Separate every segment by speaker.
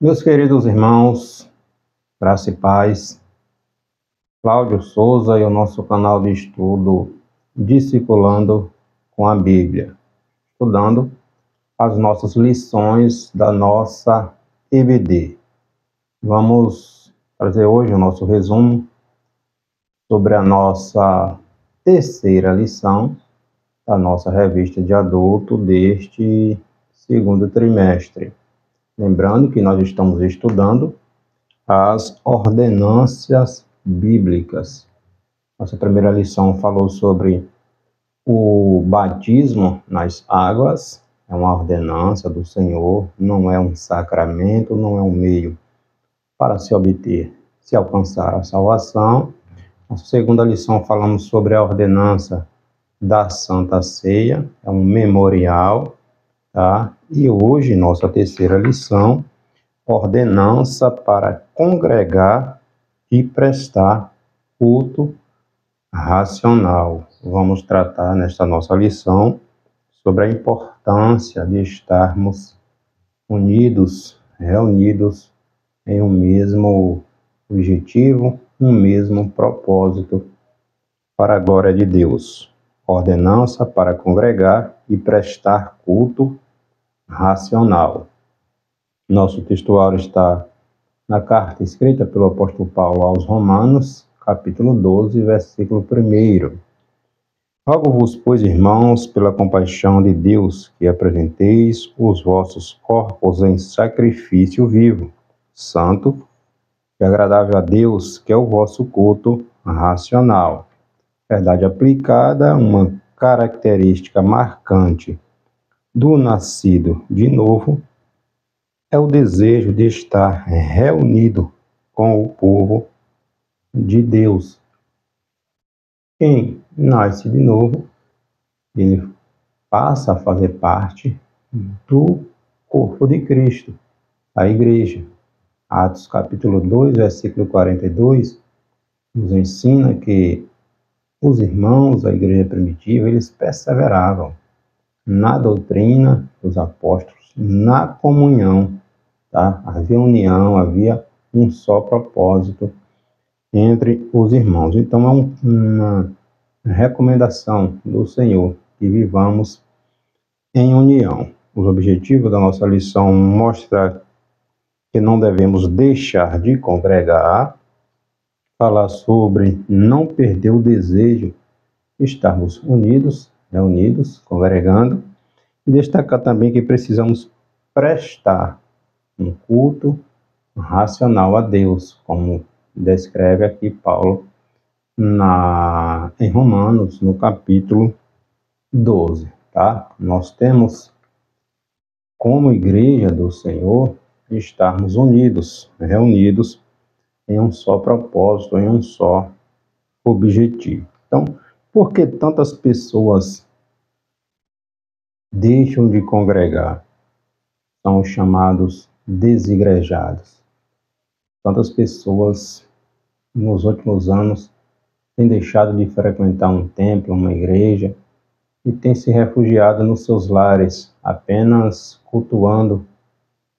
Speaker 1: Meus queridos irmãos, graça e paz, Cláudio Souza e o nosso canal de estudo Discipulando com a Bíblia, estudando as nossas lições da nossa EBD. Vamos fazer hoje o nosso resumo sobre a nossa terceira lição da nossa revista de adulto deste segundo trimestre. Lembrando que nós estamos estudando as ordenâncias bíblicas. Nossa primeira lição falou sobre o batismo nas águas, é uma ordenança do Senhor, não é um sacramento, não é um meio para se alcançar a salvação. Nossa segunda lição falamos sobre a ordenança da Santa Ceia, é um memorial, tá? E hoje, nossa terceira lição, ordenança para congregar e prestar culto racional. Vamos tratar nesta nossa lição sobre a importância de estarmos unidos, reunidos em um mesmo objetivo, um mesmo propósito para a glória de Deus. Ordenança para congregar e prestar culto racional. Nosso textuário está na carta escrita pelo apóstolo Paulo aos Romanos, capítulo 12, versículo 1. Rogo-vos, pois, irmãos, pela compaixão de Deus, que apresenteis os vossos corpos em sacrifício vivo, santo e agradável a Deus, que é o vosso culto racional. Verdade aplicada, uma característica marcante do nascido de novo é o desejo de estar reunido com o povo de Deus. Quem nasce de novo, ele passa a fazer parte do corpo de Cristo, a igreja. Atos capítulo 2, versículo 42, nos ensina que os irmãos da igreja primitiva, eles perseveravam na doutrina dos apóstolos, na comunhão, tá? Havia união, havia um só propósito entre os irmãos. Então, é uma recomendação do Senhor que vivamos em união. Os objetivos da nossa lição mostram que não devemos deixar de congregar, falar sobre não perder o desejo de estarmos unidos, reunidos, congregando, e destacar também que precisamos prestar um culto racional a Deus, como descreve aqui Paulo em Romanos, no capítulo 12, tá? Nós temos, como igreja do Senhor, estarmos unidos, reunidos em um só propósito, em um só objetivo. Então, por que tantas pessoas deixam de congregar? São os chamados desigrejados. Tantas pessoas nos últimos anos têm deixado de frequentar um templo, uma igreja, e têm se refugiado nos seus lares, apenas cultuando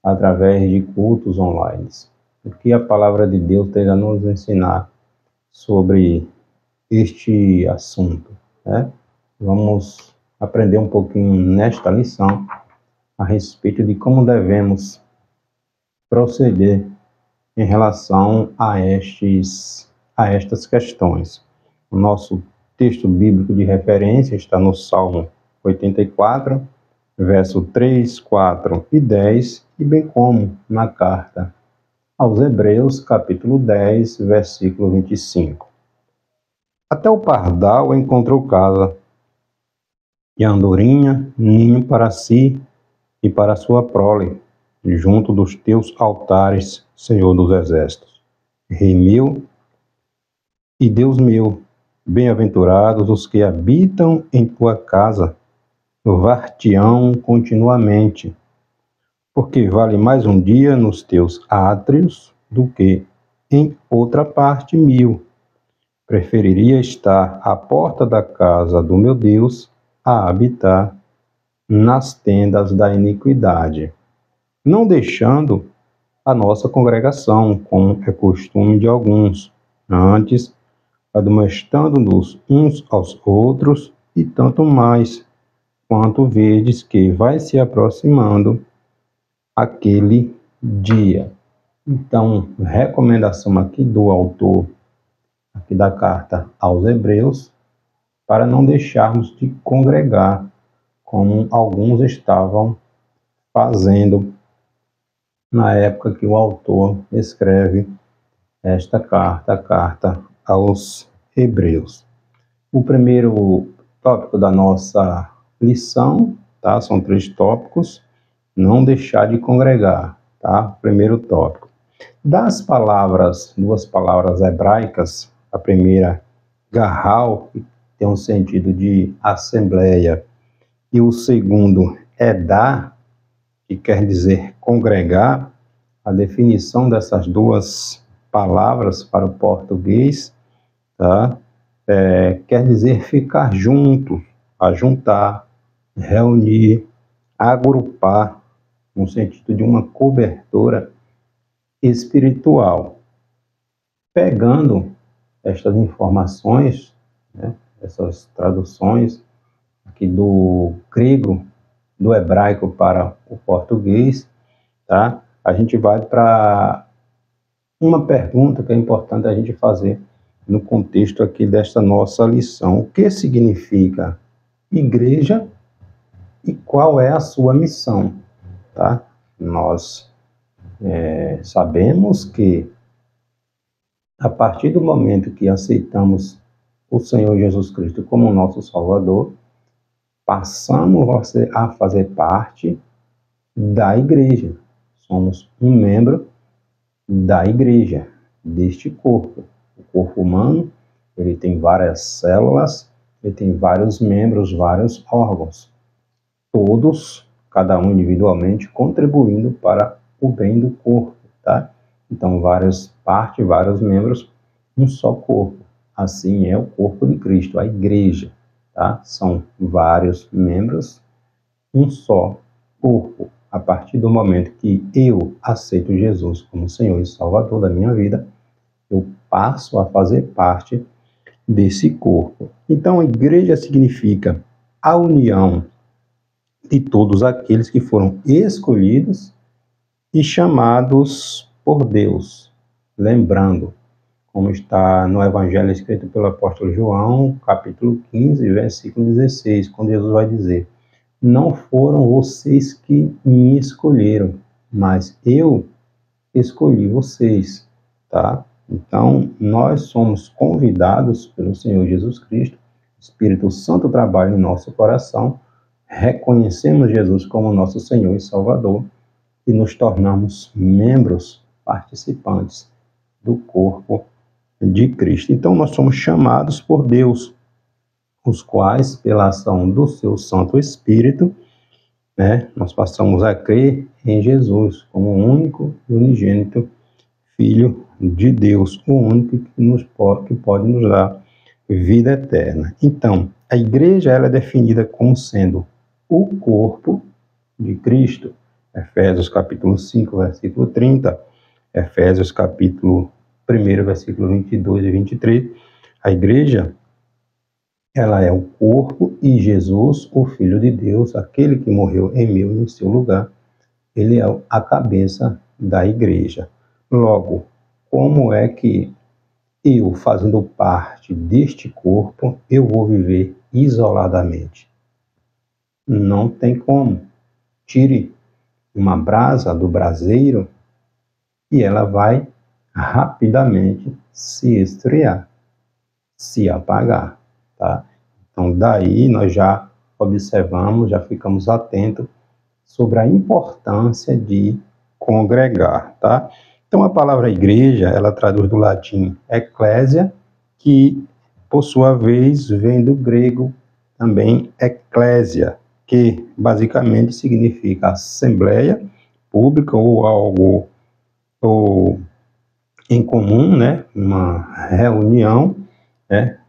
Speaker 1: através de cultos online. O que a palavra de Deus tem a nos ensinar sobre este assunto, né? Vamos aprender um pouquinho nesta lição a respeito de como devemos proceder em relação a estas questões. O nosso texto bíblico de referência está no Salmo 84, verso 3, 4 e 10, e bem como na carta aos Hebreus, capítulo 10, versículo 25. Até o pardal encontrou casa, e a andorinha ninho para si e para sua prole, junto dos teus altares, Senhor dos exércitos. Rei meu e Deus meu, bem-aventurados os que habitam em tua casa, louvar-te-ão continuamente, porque vale mais um dia nos teus átrios do que em outra parte 1000. Preferiria estar à porta da casa do meu Deus a habitar nas tendas da iniquidade, não deixando a nossa congregação, como é costume de alguns, antes admoestando-nos uns aos outros, e tanto mais, quanto vedes que vai se aproximando aquele dia. Então, recomendação aqui do autor, aqui da carta aos Hebreus, para não deixarmos de congregar, como alguns estavam fazendo na época que o autor escreve esta carta, a carta aos Hebreus. O primeiro tópico da nossa lição, tá? São 3 tópicos. Não deixar de congregar, tá? Primeiro tópico. Das palavras, 2 palavras hebraicas, a primeira, garral, que tem um sentido de assembleia, e o segundo, edá, que quer dizer congregar. A definição dessas 2 palavras para o português, tá? Quer dizer ficar junto, ajuntar, reunir, agrupar, no sentido de uma cobertura espiritual. Pegando estas informações, né, essas traduções aqui do grego, do hebraico para o português, tá? A gente vai para uma pergunta que é importante a gente fazer no contexto aqui desta nossa lição. O que significa igreja e qual é a sua missão, tá? Nós sabemos que a partir do momento que aceitamos o Senhor Jesus Cristo como nosso Salvador, passamos a fazer parte da igreja. Somos um membro da igreja, deste corpo. O corpo humano, ele tem várias células, ele tem vários membros, vários órgãos. Todos, cada um individualmente, contribuindo para o bem do corpo, tá? Então, várias partes, vários membros, um só corpo. Assim é o corpo de Cristo, a igreja, tá? São vários membros, um só corpo. A partir do momento que eu aceito Jesus como Senhor e Salvador da minha vida, eu passo a fazer parte desse corpo. Então, a igreja significa a união de todos aqueles que foram escolhidos e chamados por Deus. Lembrando, como está no Evangelho escrito pelo apóstolo João, capítulo 15, versículo 16, quando Jesus vai dizer: não foram vocês que me escolheram, mas eu escolhi vocês, tá? Então, nós somos convidados pelo Senhor Jesus Cristo, o Espírito Santo trabalha em nosso coração, reconhecemos Jesus como nosso Senhor e Salvador e nos tornamos membros, participantes do corpo de Cristo. Então, nós somos chamados por Deus, os quais, pela ação do seu Santo Espírito, né, nós passamos a crer em Jesus como o único e unigênito Filho de Deus, o único que pode nos dar vida eterna. Então, a igreja ela é definida como sendo o corpo de Cristo. Efésios capítulo 5, versículo 30, Efésios capítulo 1, versículo 22 e 23. A igreja ela é o corpo e Jesus, o Filho de Deus, aquele que morreu em meu e em seu lugar, ele é a cabeça da igreja. Logo, como é que eu, fazendo parte deste corpo, eu vou viver isoladamente? Não tem como. Tire uma brasa do braseiro e ela vai rapidamente se esfriar, se apagar, tá? Então, daí nós já observamos, já ficamos atentos sobre a importância de congregar, tá? Então, a palavra igreja, ela traduz do latim ecclesia, que, por sua vez, vem do grego também ecclesia, que basicamente significa assembleia pública ou algo ou em comum, né? Uma reunião, né?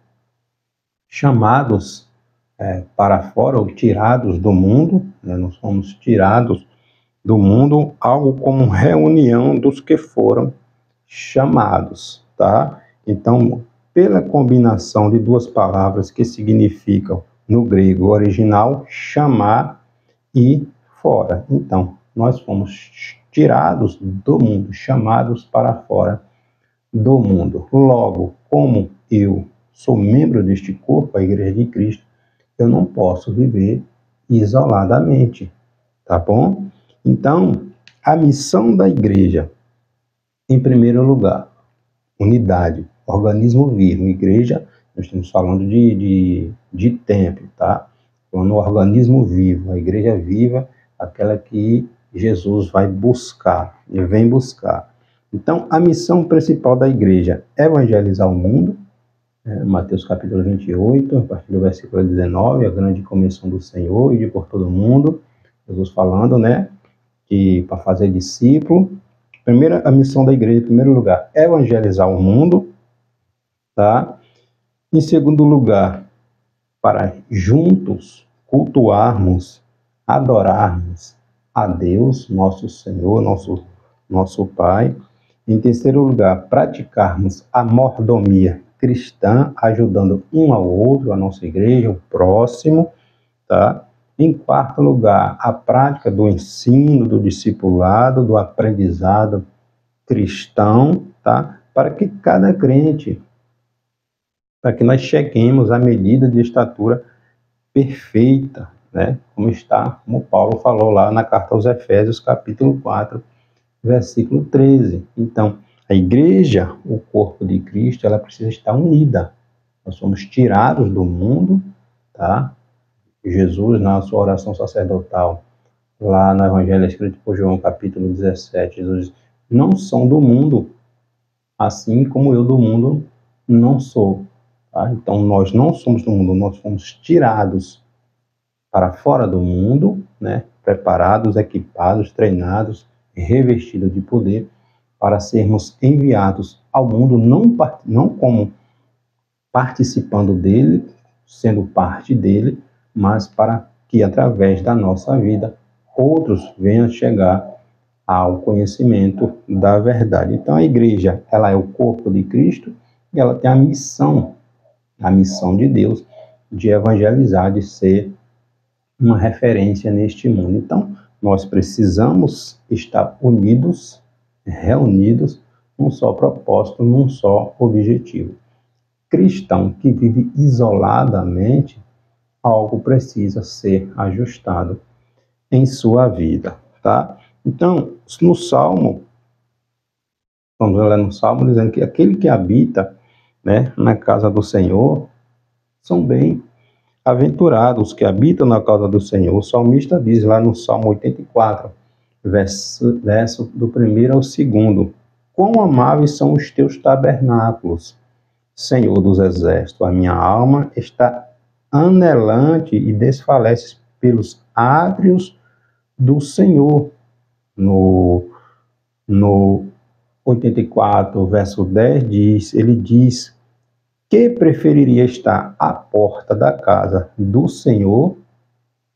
Speaker 1: Chamados para fora ou tirados do mundo, né? Nós fomos tirados do mundo, algo como reunião dos que foram chamados, tá? Então, pela combinação de duas palavras que significam, no grego original, chamar e fora. Então, nós fomos tirados do mundo, chamados para fora do mundo. Logo, como eu sou membro deste corpo, a Igreja de Cristo, eu não posso viver isoladamente, tá bom? Então, a missão da igreja, em primeiro lugar, unidade, organismo vivo. Igreja, nós estamos falando de templo, tá? Falando no organismo vivo, a igreja viva, aquela que Jesus vai buscar, e vem buscar. Então, a missão principal da igreja é evangelizar o mundo, Mateus capítulo 28, a partir do versículo 19, a grande comissão do Senhor, ir por todo mundo, Jesus falando, né, que para fazer discípulo, a missão da igreja, em primeiro lugar, é evangelizar o mundo, tá? Em segundo lugar, para juntos cultuarmos, adorarmos a Deus, nosso Senhor, nosso Pai. Em terceiro lugar, praticarmos a mordomia cristã, ajudando um ao outro, a nossa igreja, o próximo, tá? Em quarto lugar, a prática do ensino, do discipulado, do aprendizado cristão, tá? Para que cada crente, para que nós cheguemos à medida de estatura perfeita, né? Como Paulo falou lá na carta aos Efésios, capítulo 4, versículo 13. Então, a igreja, o corpo de Cristo, ela precisa estar unida. Nós somos tirados do mundo, tá? Jesus, na sua oração sacerdotal, lá no Evangelho escrito por João, capítulo 17, Jesus diz, não são do mundo, assim como eu do mundo não sou. Tá? Então, nós não somos do mundo, nós fomos tirados para fora do mundo, né? Preparados, equipados, treinados, revestidos de poder, para sermos enviados ao mundo, não como participando dele, sendo parte dele, mas para que, através da nossa vida, outros venham chegar ao conhecimento da verdade. Então, a igreja, ela é o corpo de Cristo e ela tem a missão de Deus de evangelizar, de ser uma referência neste mundo. Então, nós precisamos estar unidos, reunidos, num só propósito, num só objetivo. Cristão que vive isoladamente, algo precisa ser ajustado em sua vida, tá? Então, no Salmo, vamos ler no Salmo, dizendo que aquele que habita, né, na casa do Senhor, são bem-aventurados que habitam na casa do Senhor. O salmista diz lá no Salmo 84, verso do 1 ao 2, quão amáveis são os teus tabernáculos, Senhor dos exércitos, a minha alma está anelante e desfalece pelos átrios do Senhor. No 84, verso 10, ele diz que preferiria estar à porta da casa do Senhor,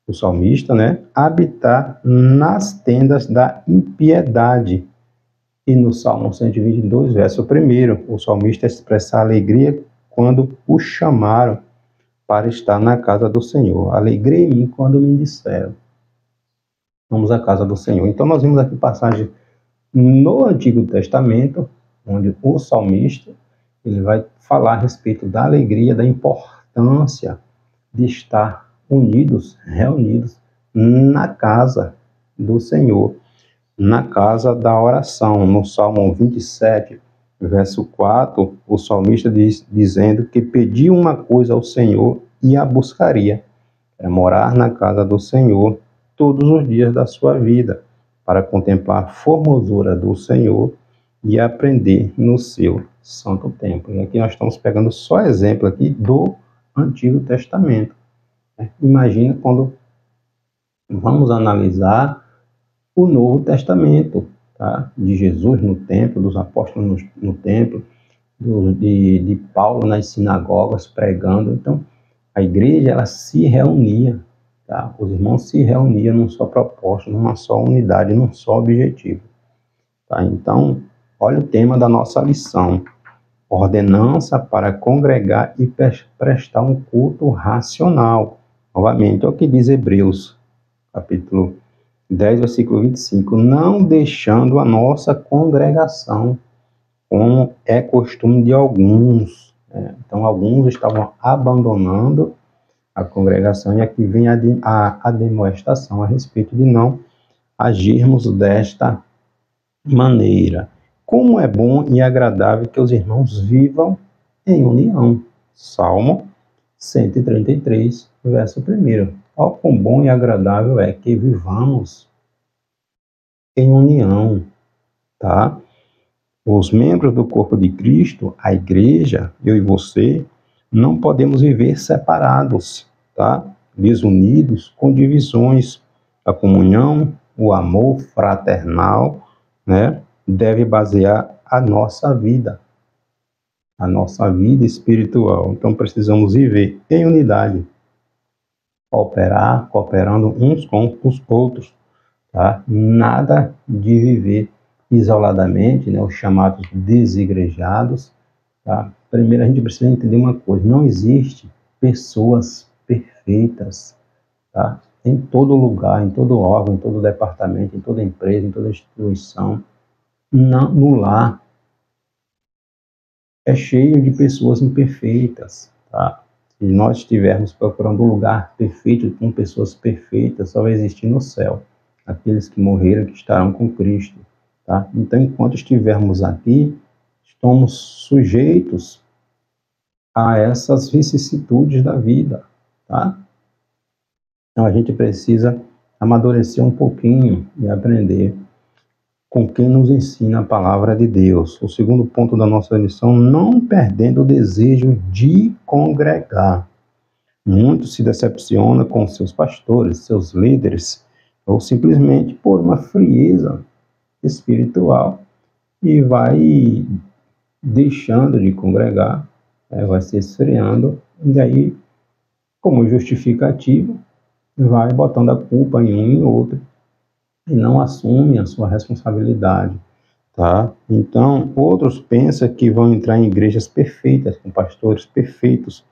Speaker 1: o salmista, né? Habitar nas tendas da impiedade. E no Salmo 122, verso 1, o salmista expressa a alegria quando o chamaram para estar na casa do Senhor. Alegrei-me quando me disseram, vamos à casa do Senhor. Então, nós vimos aqui passagem no Antigo Testamento, onde o salmista ele vai falar a respeito da alegria, da importância de estar unidos, reunidos na casa do Senhor, na casa da oração. No Salmo 27, verso 4, o salmista diz, dizendo que pediu uma coisa ao Senhor e a buscaria, era morar na casa do Senhor todos os dias da sua vida, para contemplar a formosura do Senhor e aprender no seu santo templo. E aqui nós estamos pegando só exemplo aqui do Antigo Testamento. Imagina quando vamos analisar o Novo Testamento, tá? De Jesus no templo, dos apóstolos no templo, de Paulo nas sinagogas pregando. Então, a igreja ela se reunia, tá? Os irmãos se reuniam num só propósito, numa só unidade, num só objetivo, tá? Então, olha o tema da nossa lição: ordenança para congregar e prestar um culto racional. Novamente, é o que diz Hebreus, capítulo 10, versículo 25. Não deixando a nossa congregação, como é costume de alguns. Então, alguns estavam abandonando a congregação, e aqui vem a demonstração a respeito de não agirmos desta maneira. Como é bom e agradável que os irmãos vivam em união. Salmo 133, verso 1. Ó, quão bom e agradável é que vivamos em união, tá? Os membros do corpo de Cristo, a igreja, eu e você, não podemos viver separados, tá? Desunidos, com divisões. A comunhão, o amor fraternal, né, deve basear a nossa vida espiritual. Então precisamos viver em unidade, cooperando uns com os outros, tá? Nada de viver isoladamente, né, os chamados desigrejados, tá? Primeiro a gente precisa entender uma coisa: não existe pessoas perfeitas, tá? Em todo lugar, em todo órgão, em todo departamento, em toda empresa, em toda instituição, no lar é cheio de pessoas imperfeitas, tá? Se nós estivermos procurando um lugar perfeito com pessoas perfeitas, só vai existir no céu aqueles que morreram, que estarão com Cristo, tá? Então, enquanto estivermos aqui, estamos sujeitos a essas vicissitudes da vida, tá? Então, a gente precisa amadurecer um pouquinho e aprender com quem nos ensina a palavra de Deus. O segundo ponto da nossa lição: não perdendo o desejo de congregar. Muitos se decepcionam com seus pastores, seus líderes, ou simplesmente por uma frieza espiritual, e vai deixando de congregar, vai se esfriando, e daí, como justificativo, vai botando a culpa em um e outro, e não assume a sua responsabilidade, tá? Então, outros pensam que vão entrar em igrejas perfeitas, com pastores perfeitos,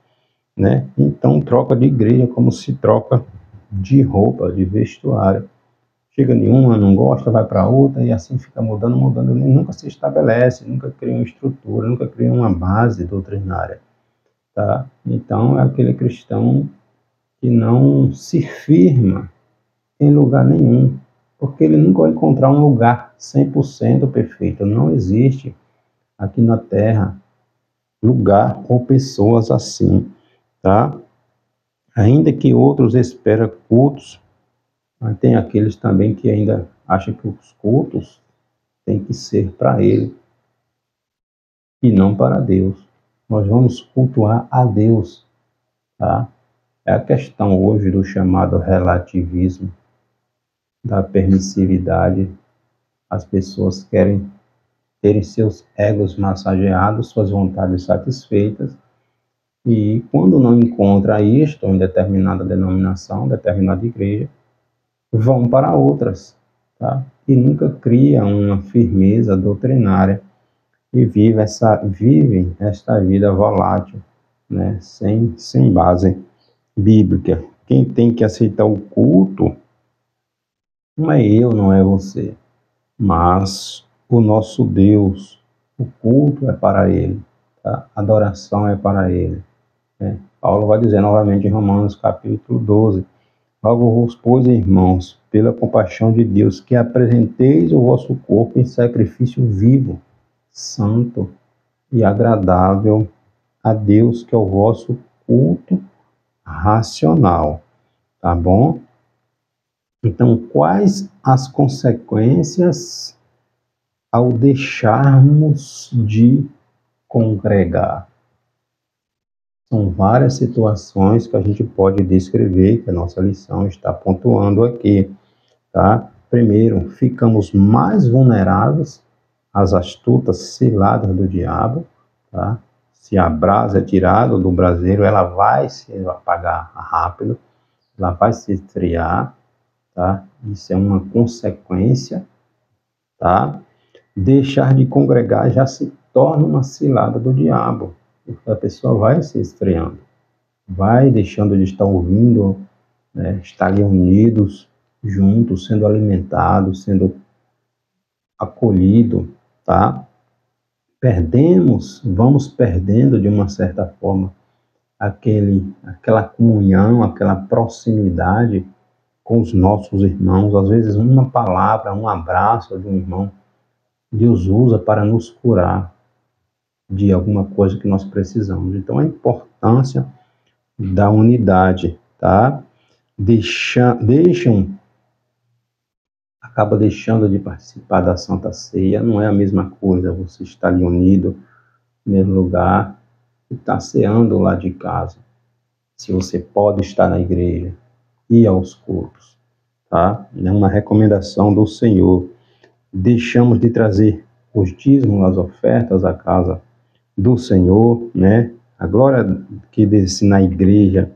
Speaker 1: né? Então, troca de igreja como se troca de roupa, de vestuário. Chega em uma, não gosta, vai para outra, e assim fica mudando, e nunca se estabelece, nunca cria uma estrutura, nunca cria uma base doutrinária, tá? Então, é aquele cristão que não se firma em lugar nenhum, porque ele nunca vai encontrar um lugar 100% perfeito. Não existe aqui na Terra lugar ou pessoas assim, tá? Ainda que outros esperam cultos, mas tem aqueles também que ainda acham que os cultos têm que ser para ele e não para Deus. Nós vamos cultuar a Deus, tá? É a questão hoje do chamado relativismo, da permissividade. As pessoas querem terem seus egos massageados, suas vontades satisfeitas, e quando não encontra isto em determinada denominação, determinada igreja, vão para outras, tá? E nunca criam uma firmeza doutrinária e vivem esta vida volátil, né? Sem base bíblica. Quem tem que aceitar o culto não é eu, não é você, mas o nosso Deus. O culto é para Ele, tá? A adoração é para Ele, né? Paulo vai dizer novamente em Romanos capítulo 12: rogo-vos, pois, irmãos, pela compaixão de Deus, que apresenteis o vosso corpo em sacrifício vivo, santo e agradável a Deus, que é o vosso culto racional, tá bom? Então, quais as consequências ao deixarmos de congregar? São várias situações que a gente pode descrever, que a nossa lição está pontuando aqui, tá? Primeiro, ficamos mais vulneráveis às astutas ciladas do diabo, tá? Se a brasa é tirada do braseiro, ela vai se apagar rápido. ela vai se esfriar, tá? Isso é uma consequência, tá? Deixar de congregar já se torna uma cilada do diabo, porque a pessoa vai se esfriando, vai deixando de estar ouvindo, né? Estar ali unidos, juntos, sendo alimentados, sendo acolhido, tá? Vamos perdendo de uma certa forma aquela comunhão, aquela proximidade com os nossos irmãos. Às vezes uma palavra, um abraço de um irmão, Deus usa para nos curar de alguma coisa que nós precisamos. Então a importância da unidade, tá? Acaba deixando de participar da Santa Ceia, não é a mesma coisa você estar ali unido no mesmo lugar e estar ceando lá de casa. Se você pode estar na igreja, ir aos cultos, tá? É uma recomendação do Senhor. Deixamos de trazer os dízimos, as ofertas à casa do Senhor, né? A glória que desce na igreja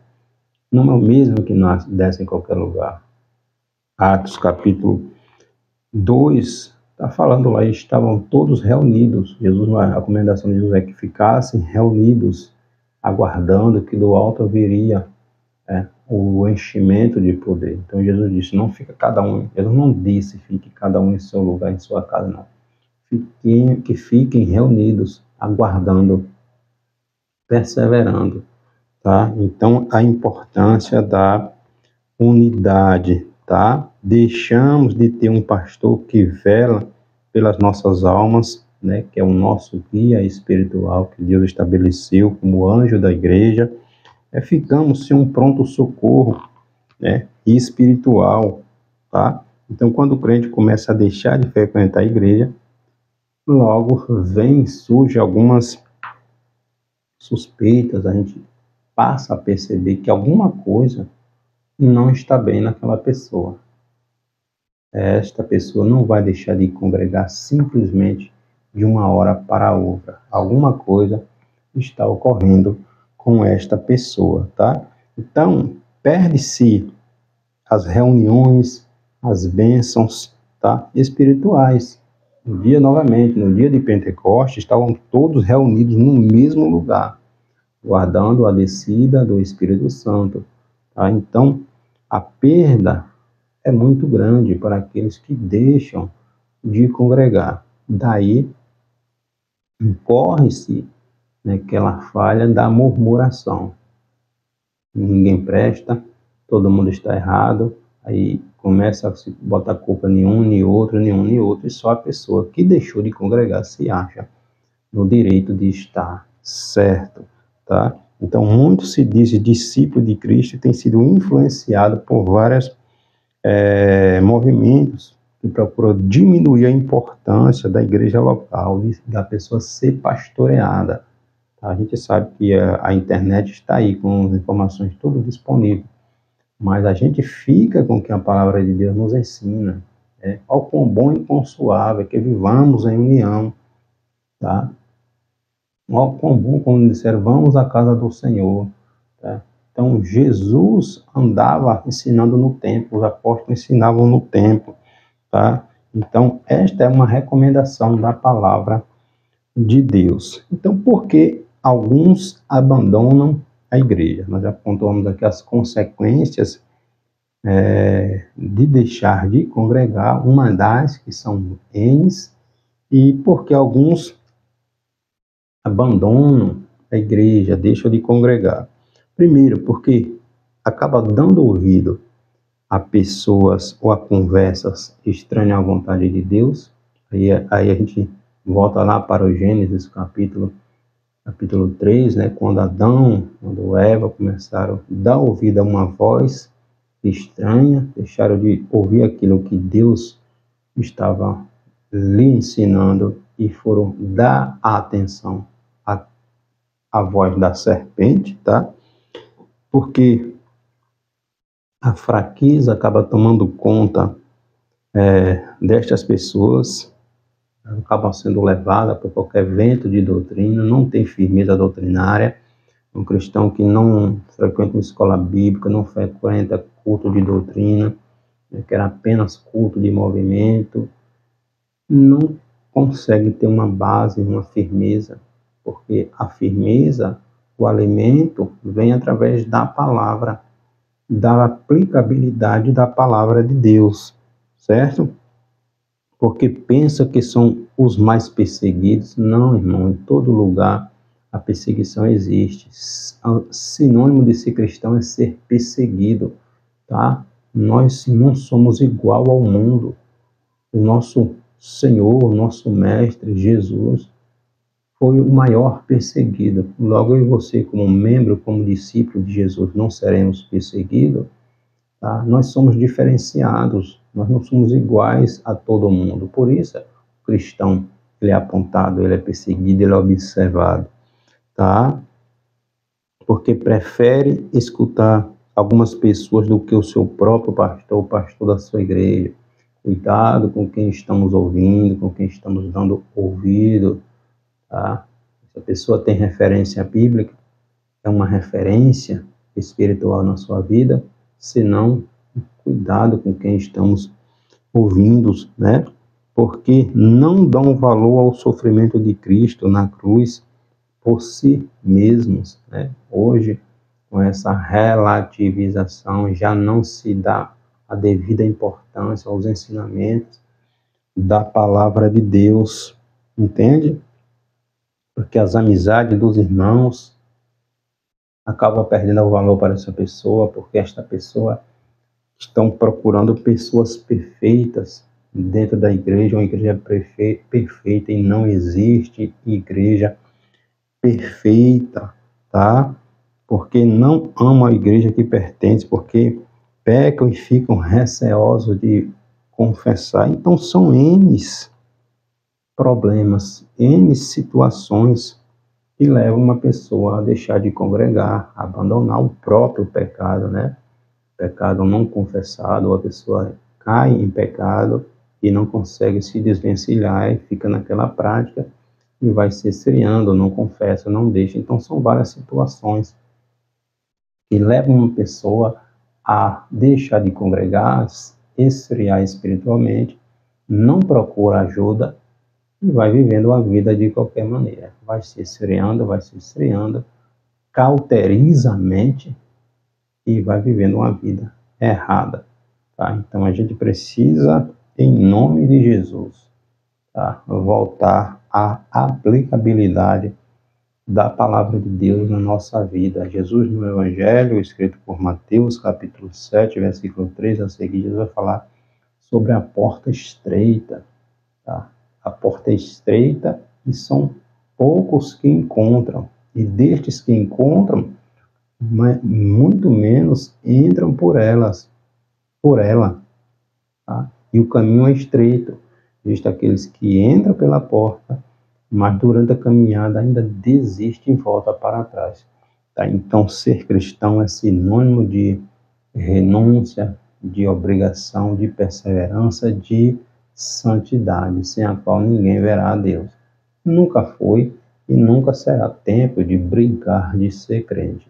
Speaker 1: não é o mesmo que desce em qualquer lugar. Atos capítulo 2 está falando lá, estavam todos reunidos. A recomendação de Jesus é que ficassem reunidos, aguardando que do alto viria o enchimento de poder. Então Jesus disse, não fica cada um, Jesus não disse fique cada um em seu lugar, em sua casa, não. Que fiquem reunidos, aguardando, perseverando, tá? Então a importância da unidade, tá? Deixamos de ter um pastor que vela pelas nossas almas, né? Que é o nosso guia espiritual que Deus estabeleceu como anjo da igreja. Ficamos sem um pronto socorro, né? Espiritual, tá? Então quando o crente começa a deixar de frequentar a igreja, logo surge algumas suspeitas, a gente passa a perceber que alguma coisa não está bem naquela pessoa. Esta pessoa não vai deixar de congregar simplesmente de uma hora para outra. Alguma coisa está ocorrendo com esta pessoa, tá? Então, perde-se as reuniões, as bênçãos, tá? Espirituais. No dia de Pentecostes, estavam todos reunidos no mesmo lugar, guardando a descida do Espírito Santo, tá? Então, a perda é muito grande para aqueles que deixam de congregar. Daí, corre-se aquela falha da murmuração. Ninguém presta, todo mundo está errado, aí começa a se botar culpa em um, nem outro, e só a pessoa que deixou de congregar se acha no direito de estar certo, tá? Então, muito se diz discípulo de Cristo e tem sido influenciado por vários movimentos que procuram diminuir a importância da igreja local, da pessoa ser pastoreada. A gente sabe que a internet está aí com as informações todas disponíveis, mas a gente fica com o que a palavra de Deus nos ensina. Ao quão bom e quão suave é que vivamos em união, tá? Ao quão bom, como disseram, vamos à casa do Senhor, tá? Então, Jesus andava ensinando no templo, os apóstolos ensinavam no templo, tá? Então, esta é uma recomendação da palavra de Deus. Então, por que alguns abandonam a igreja? Nós já pontuamos aqui as consequências de deixar de congregar, uma das que são N's, e porque alguns abandonam a igreja, deixam de congregar. Primeiro, porque acaba dando ouvido a pessoas ou a conversas estranhas à vontade de Deus. Aí a gente volta lá para o Gênesis capítulo 3, né, quando Eva começaram a dar ouvido a uma voz estranha, deixaram de ouvir aquilo que Deus estava lhe ensinando e foram dar atenção à voz da serpente, tá? Porque a fraqueza acaba tomando conta destas pessoas, acabam sendo levadas por qualquer vento de doutrina, não tem firmeza doutrinária. Um cristão que não frequenta uma escola bíblica, não frequenta culto de doutrina, né, quer apenas culto de movimento, não consegue ter uma base, uma firmeza, porque a firmeza, o alimento, vem através da palavra, da aplicabilidade da palavra de Deus, certo? Porque pensa que são os mais perseguidos. Não, irmão, em todo lugar a perseguição existe. Sinônimo de ser cristão é ser perseguido, tá? Nós não somos igual ao mundo. O nosso Senhor, o nosso Mestre, Jesus, foi o maior perseguido. Logo, eu e você, como membro, como discípulo de Jesus, não seremos perseguidos, tá? Nós somos diferenciados, nós não somos iguais a todo mundo. Por isso, o cristão, ele é apontado, ele é perseguido, ele é observado, tá? Porque prefere escutar algumas pessoas do que o seu próprio pastor, o pastor da sua igreja. Cuidado com quem estamos ouvindo, com quem estamos dando ouvido, tá? Se a pessoa tem referência bíblica, é uma referência espiritual na sua vida, se não, cuidado com quem estamos ouvindo, né? Porque não dão valor ao sofrimento de Cristo na cruz por si mesmos, né? Hoje, com essa relativização, já não se dá a devida importância aos ensinamentos da palavra de Deus, entende? Porque as amizades dos irmãos acabam perdendo o valor para essa pessoa, porque esta pessoa estão procurando pessoas perfeitas dentro da igreja, uma igreja perfeita, e não existe igreja perfeita, tá? Porque não amam a igreja que pertence, porque pecam e ficam receosos de confessar. Então são N problemas, N situações que levam uma pessoa a deixar de congregar, a abandonar o próprio pecado, né? Pecado não confessado, ou a pessoa cai em pecado e não consegue se desvencilhar e fica naquela prática e vai se esfriando, não confessa, não deixa. Então são várias situações que levam uma pessoa a deixar de congregar, esfriar espiritualmente, não procura ajuda e vai vivendo a vida de qualquer maneira. Vai se esfriando, cauteriza a mente e vai vivendo uma vida errada, tá? Então a gente precisa, em nome de Jesus, tá, voltar à aplicabilidade da palavra de Deus na nossa vida. Jesus, no Evangelho, escrito por Mateus, capítulo 7, versículo 3 a seguir, Jesus vai falar sobre a porta estreita, tá? A porta é estreita e são poucos que encontram, e destes que encontram, muito menos entram por ela, tá? E o caminho é estreito, visto aqueles que entram pela porta, mas durante a caminhada ainda desistem e voltam para trás, tá? Então, ser cristão é sinônimo de renúncia, de obrigação, de perseverança, de santidade, sem a qual ninguém verá a Deus. Nunca foi e nunca será tempo de brincar de ser crente.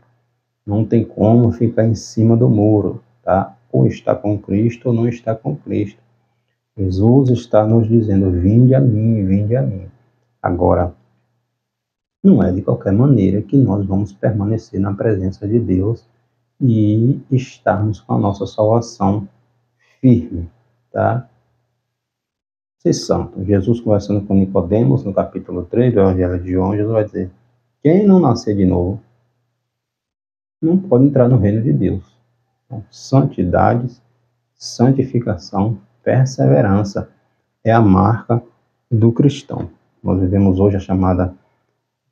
Speaker 1: Não tem como ficar em cima do muro, tá? Ou está com Cristo ou não está com Cristo. Jesus está nos dizendo, vinde a mim, vinde a mim. Agora, não é de qualquer maneira que nós vamos permanecer na presença de Deus e estarmos com a nossa salvação firme, tá? Ser santo. Jesus conversando com Nicodemos, no capítulo 3 do Evangelho de João, Jesus vai dizer, quem não nascer de novo, não pode entrar no reino de Deus. Então, santidade, santificação, perseverança é a marca do cristão. Nós vivemos hoje a chamada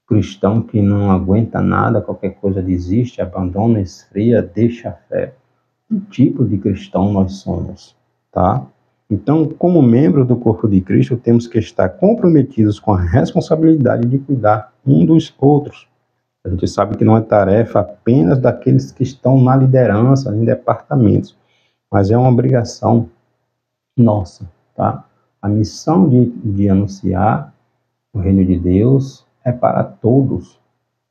Speaker 1: cristão que não aguenta nada, qualquer coisa desiste, abandona, esfria, deixa a fé. Que tipo de cristão nós somos, tá? Então, como membro do corpo de Cristo, temos que estar comprometidos com a responsabilidade de cuidar um dos outros. A gente sabe que não é tarefa apenas daqueles que estão na liderança, em departamentos, mas é uma obrigação nossa, tá? A missão de anunciar o reino de Deus é para todos,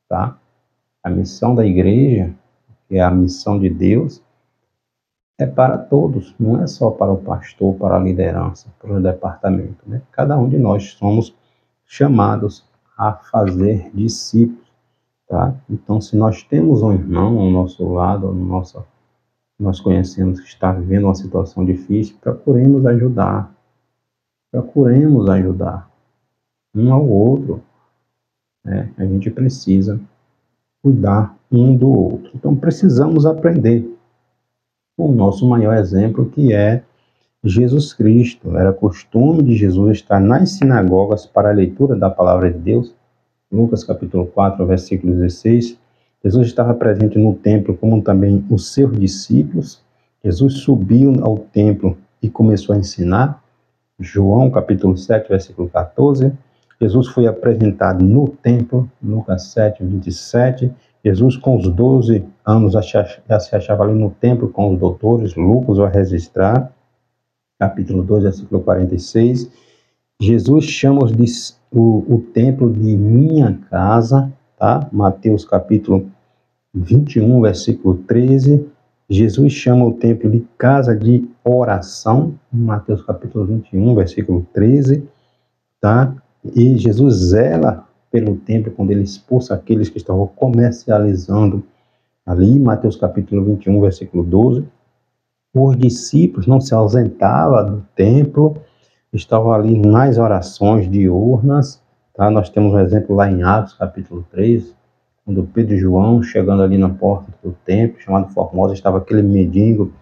Speaker 1: tá? A missão da igreja, que é a missão de Deus, é para todos, não é só para o pastor, para a liderança, para o departamento, né? Cada um de nós somos chamados a fazer discípulos, tá? Então, se nós temos um irmão ao nosso lado, nós conhecemos que está vivendo uma situação difícil, procuremos ajudar um ao outro, né? A gente precisa cuidar um do outro. Então, precisamos aprender com o nosso maior exemplo, que é Jesus Cristo. Era costume de Jesus estar nas sinagogas para a leitura da palavra de Deus. Lucas capítulo 4, versículo 16. Jesus estava presente no templo, como também os seus discípulos. Jesus subiu ao templo e começou a ensinar. João capítulo 7, versículo 14. Jesus foi apresentado no templo, Lucas 7, 27. Jesus, com os 12 anos, já se achava ali no templo com os doutores. Lucas vai registrar, capítulo 2, versículo 46. Jesus chama o templo de minha casa, tá? Mateus capítulo 21, versículo 13. Jesus chama o templo de casa de oração, Mateus capítulo 21, versículo 13, tá? E Jesus zela pelo templo quando ele expulsa aqueles que estavam comercializando ali, Mateus capítulo 21, versículo 12. Os discípulos não se ausentavam do templo, estavam ali nas orações diurnas, tá? Nós temos um exemplo lá em Atos capítulo 3, quando Pedro e João, chegando ali na porta do templo, chamado Formosa, estava aquele mendigo.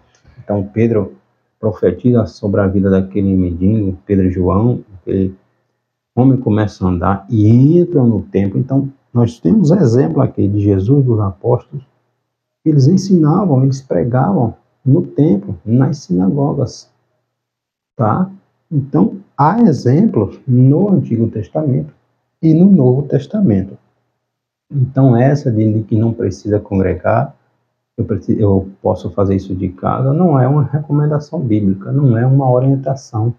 Speaker 1: Então Pedro profetiza sobre a vida daquele mendigo, Pedro e João, aquele homem começa a andar e entra no templo. Então nós temos exemplo aqui de Jesus, dos apóstolos. Eles ensinavam, eles pregavam no templo, nas sinagogas, tá? Então, há exemplos no Antigo Testamento e no Novo Testamento. Então, essa de que não precisa congregar, eu posso fazer isso de casa, não é uma recomendação bíblica, não é uma orientação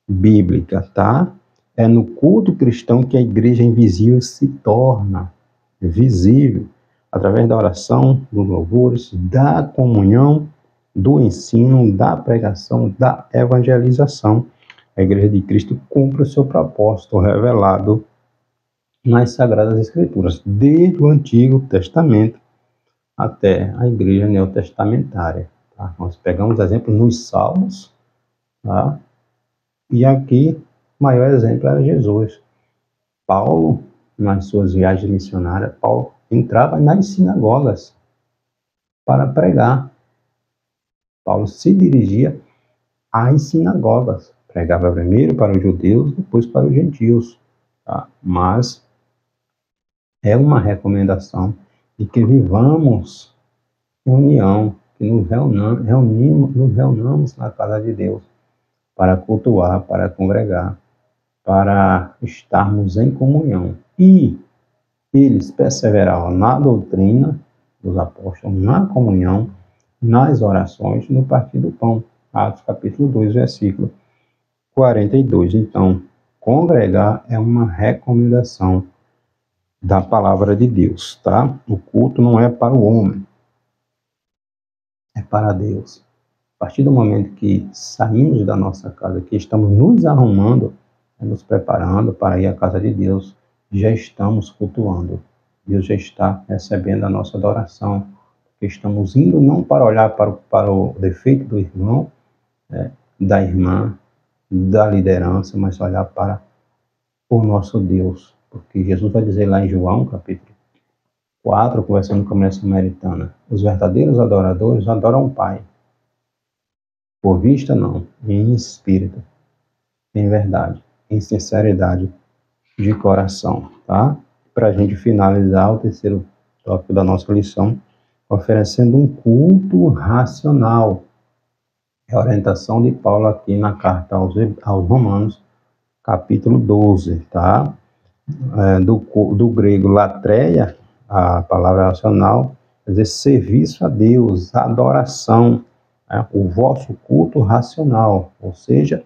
Speaker 1: bíblica, tá? É no culto cristão que a igreja invisível se torna visível, através da oração, dos louvores, da comunhão, do ensino, da pregação, da evangelização. A Igreja de Cristo cumpre o seu propósito revelado nas Sagradas Escrituras, desde o Antigo Testamento até a Igreja Neotestamentária. Tá? Nós pegamos exemplo nos Salmos, tá? E aqui o maior exemplo era Jesus. Paulo, nas suas viagens missionárias, Paulo entrava nas sinagogas para pregar. Paulo se dirigia às sinagogas, pregava primeiro para os judeus, depois para os gentios, tá? Mas é uma recomendação de que vivamos em união, que nos reunamos na casa de Deus para cultuar, para congregar, para estarmos em comunhão. E eles perseveravam na doutrina dos apóstolos, na comunhão, nas orações, no partir do pão. Atos capítulo 2, versículo 42. Então, congregar é uma recomendação da palavra de Deus, tá? O culto não é para o homem, é para Deus. A partir do momento que saímos da nossa casa, que estamos nos arrumando, nos preparando para ir à casa de Deus, já estamos cultuando. Deus já está recebendo a nossa adoração. Porque estamos indo não para olhar para o defeito do irmão, da irmã, da liderança, mas olhar para o nosso Deus. Porque Jesus vai dizer lá em João, capítulo 4, conversando com a mulher samaritana, os verdadeiros adoradores adoram o Pai. Por vista não, em espírito, em verdade, em sinceridade de coração, tá? Para a gente finalizar o terceiro tópico da nossa lição, oferecendo um culto racional. É a orientação de Paulo aqui na carta aos Romanos, capítulo 12, tá? Do grego latreia, a palavra racional, quer dizer serviço a Deus, adoração, né? O vosso culto racional, ou seja,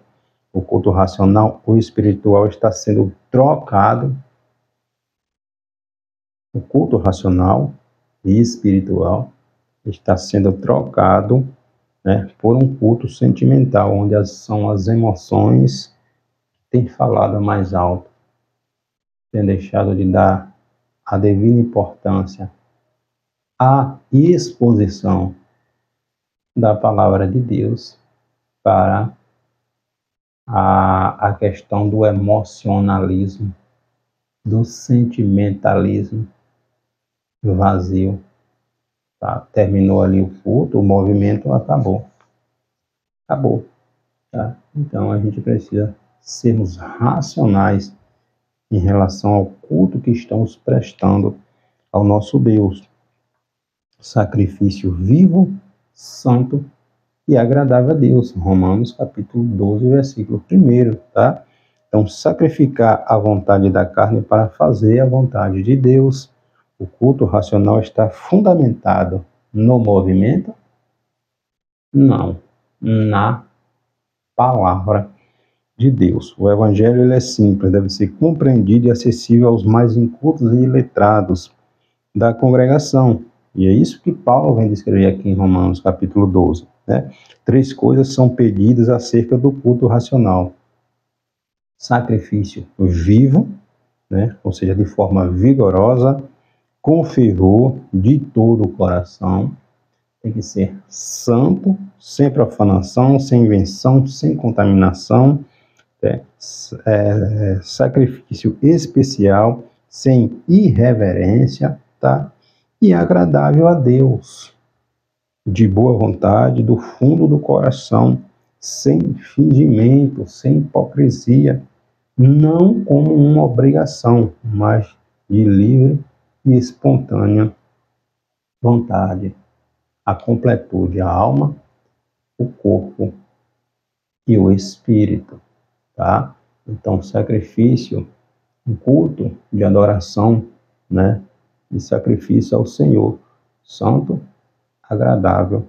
Speaker 1: o culto racional, o espiritual está sendo trocado. O culto racional e espiritual está sendo trocado, né, por um culto sentimental, onde são as emoções que têm falado mais alto, têm deixado de dar a devida importância à exposição da palavra de Deus para a questão do emocionalismo, do sentimentalismo vazio. Tá? Terminou ali o culto, o movimento acabou. Acabou. Tá? Então a gente precisa sermos racionais em relação ao culto que estamos prestando ao nosso Deus. Sacrifício vivo, santo e agradável a Deus. Romanos capítulo 12, versículo 1, tá? Então, sacrificar a vontade da carne para fazer a vontade de Deus. O culto racional está fundamentado no movimento? Não, na palavra de Deus. O evangelho ele é simples, deve ser compreendido e acessível aos mais incultos e iletrados da congregação. E é isso que Paulo vem descrever aqui em Romanos capítulo 12. Né? 3 coisas são pedidas acerca do culto racional. Sacrifício vivo, né? Ou seja, de forma vigorosa, com fervor, de todo o coração. Tem que ser santo, sem profanação, sem invenção, sem contaminação. Sacrifício especial, sem irreverência, tá? E agradável a Deus, de boa vontade, do fundo do coração, sem fingimento, sem hipocrisia, não como uma obrigação, mas de livre e espontânea vontade, a completude, a alma, o corpo e o espírito, tá? Então, sacrifício, um culto de adoração, né? De sacrifício ao Senhor, santo, agradável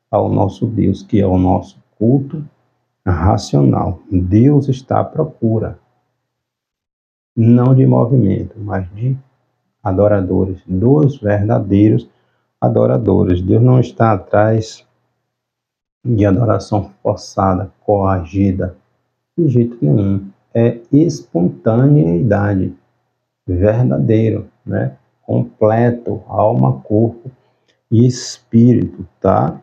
Speaker 1: ao nosso Deus, que é o nosso culto racional. Deus está à procura, não de movimento, mas de adoradores, dos verdadeiros adoradores. Deus não está atrás de adoração forçada, coagida, de jeito nenhum. É espontaneidade, verdadeiro, né? Completo, alma, corpo e espírito, tá?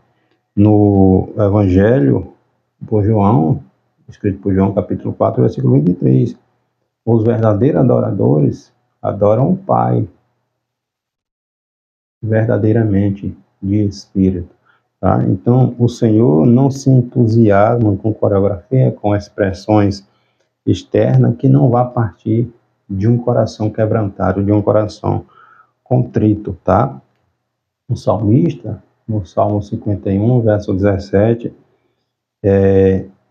Speaker 1: No Evangelho por João, escrito por João, capítulo 4, versículo 23, os verdadeiros adoradores adoram o Pai, verdadeiramente, de espírito. Tá? Então, o Senhor não se entusiasma com coreografia, com expressões externas que não vá partir de um coração quebrantado, de um coração contrito, tá? O salmista, no Salmo 51, verso 17,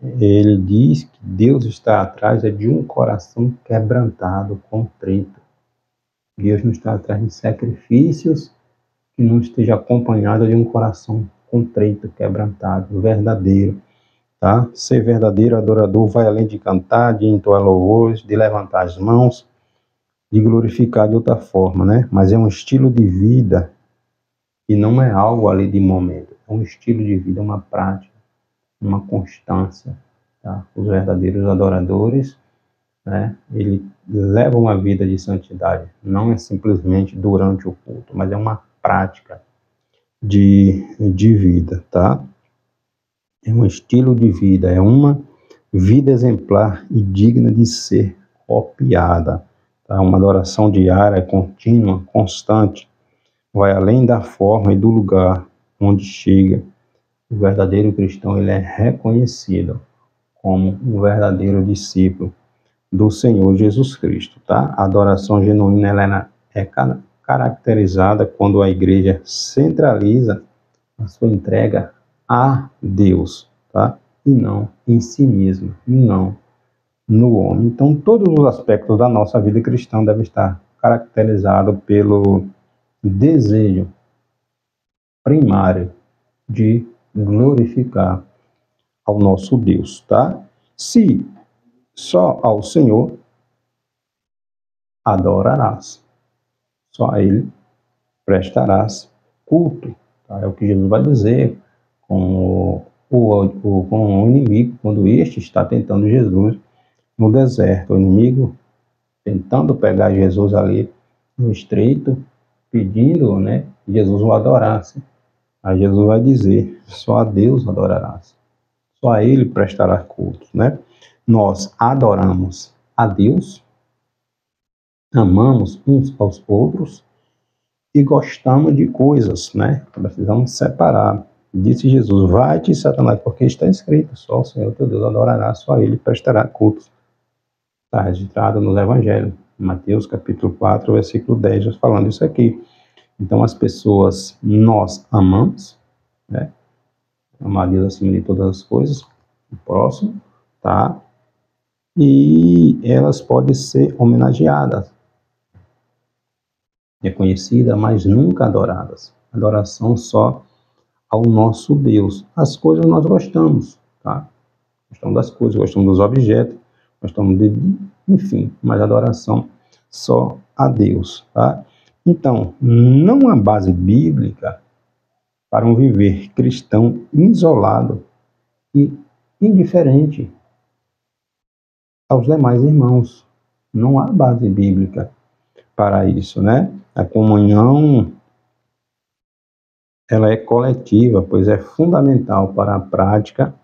Speaker 1: ele diz que Deus está atrás de um coração quebrantado, contrito. Deus não está atrás de sacrifícios que não esteja acompanhado de um coração contrito, quebrantado, verdadeiro, tá? Ser verdadeiro adorador vai além de cantar, de entoar louvores, de levantar as mãos, de glorificar de outra forma, né? Mas é um estilo de vida e não é algo ali de momento. É um estilo de vida, uma prática, uma constância, tá? Os verdadeiros adoradores, né? Eles levam uma vida de santidade. Não é simplesmente durante o culto, mas é uma prática de vida, tá? É um estilo de vida, é uma vida exemplar e digna de ser copiada, tá? Uma adoração diária, contínua, constante, vai além da forma e do lugar onde chega. O verdadeiro cristão, ele é reconhecido como um verdadeiro discípulo do Senhor Jesus Cristo, tá? A adoração genuína, ela é caracterizada quando a igreja centraliza a sua entrega a Deus, tá? E não em si mesmo, e não no homem. Então, todos os aspectos da nossa vida cristã devem estar caracterizados pelo desejo primário de glorificar ao nosso Deus, tá? Se só ao Senhor adorarás, só a Ele prestarás culto, tá? É o que Jesus vai dizer, como ou com o inimigo, quando este está tentando Jesus no deserto. O inimigo tentando pegar Jesus ali no estreito, pedindo, né, que Jesus o adorasse. Aí Jesus vai dizer: só a Deus adorarás, só a Ele prestará cultos, né? Nós adoramos a Deus, amamos uns aos outros e gostamos de coisas, né? Precisamos separar. Disse Jesus: vai-te, Satanás, porque está escrito: só o Senhor teu Deus adorará, só a Ele prestará cultos. Está registrado no Evangelho, Mateus capítulo 4, versículo 10, falando isso aqui. Então, as pessoas, nós amamos, né? Amar Deus acima de todas as coisas, o próximo, tá? E elas podem ser homenageadas, reconhecidas, mas nunca adoradas. Adoração só ao nosso Deus. As coisas nós gostamos, tá? Gostamos das coisas, gostamos dos objetos, gostamos de, enfim, mas adoração só a Deus, tá? Então, não há base bíblica para um viver cristão isolado e indiferente aos demais irmãos. Não há base bíblica para isso, né? A comunhão, ela é coletiva, pois é fundamental para a prática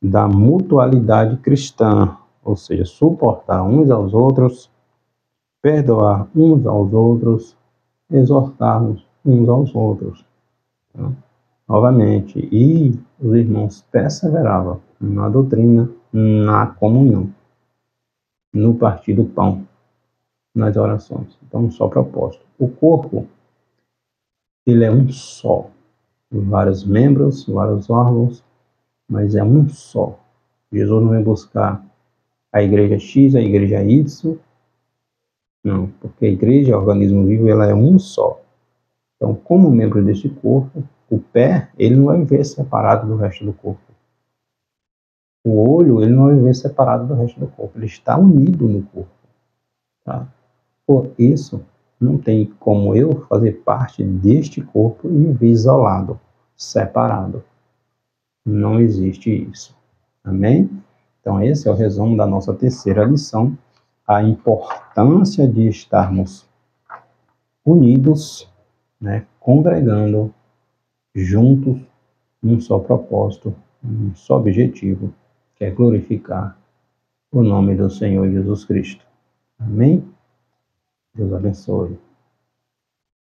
Speaker 1: da mutualidade cristã, ou seja, suportar uns aos outros, perdoar uns aos outros, exortarmos uns aos outros. Tá? Novamente, e os irmãos perseveravam na doutrina, na comunhão, no partir do pão, nas orações. Então, um só propósito. O corpo, ele é um só, vários membros, vários órgãos, mas é um só. Jesus não vem buscar a igreja X, a igreja Y, não, porque a igreja, o organismo vivo, ela é um só. Então, como membro deste corpo, o pé, ele não vai viver separado do resto do corpo. O olho, ele não vai viver separado do resto do corpo. Ele está unido no corpo. Tá? Por isso, não tem como eu fazer parte deste corpo e viver isolado, separado. Não existe isso. Amém? Então, esse é o resumo da nossa terceira lição. A importância de estarmos unidos, né, congregando, juntos, num só propósito, num só objetivo, que é glorificar o nome do Senhor Jesus Cristo. Amém? Deus abençoe.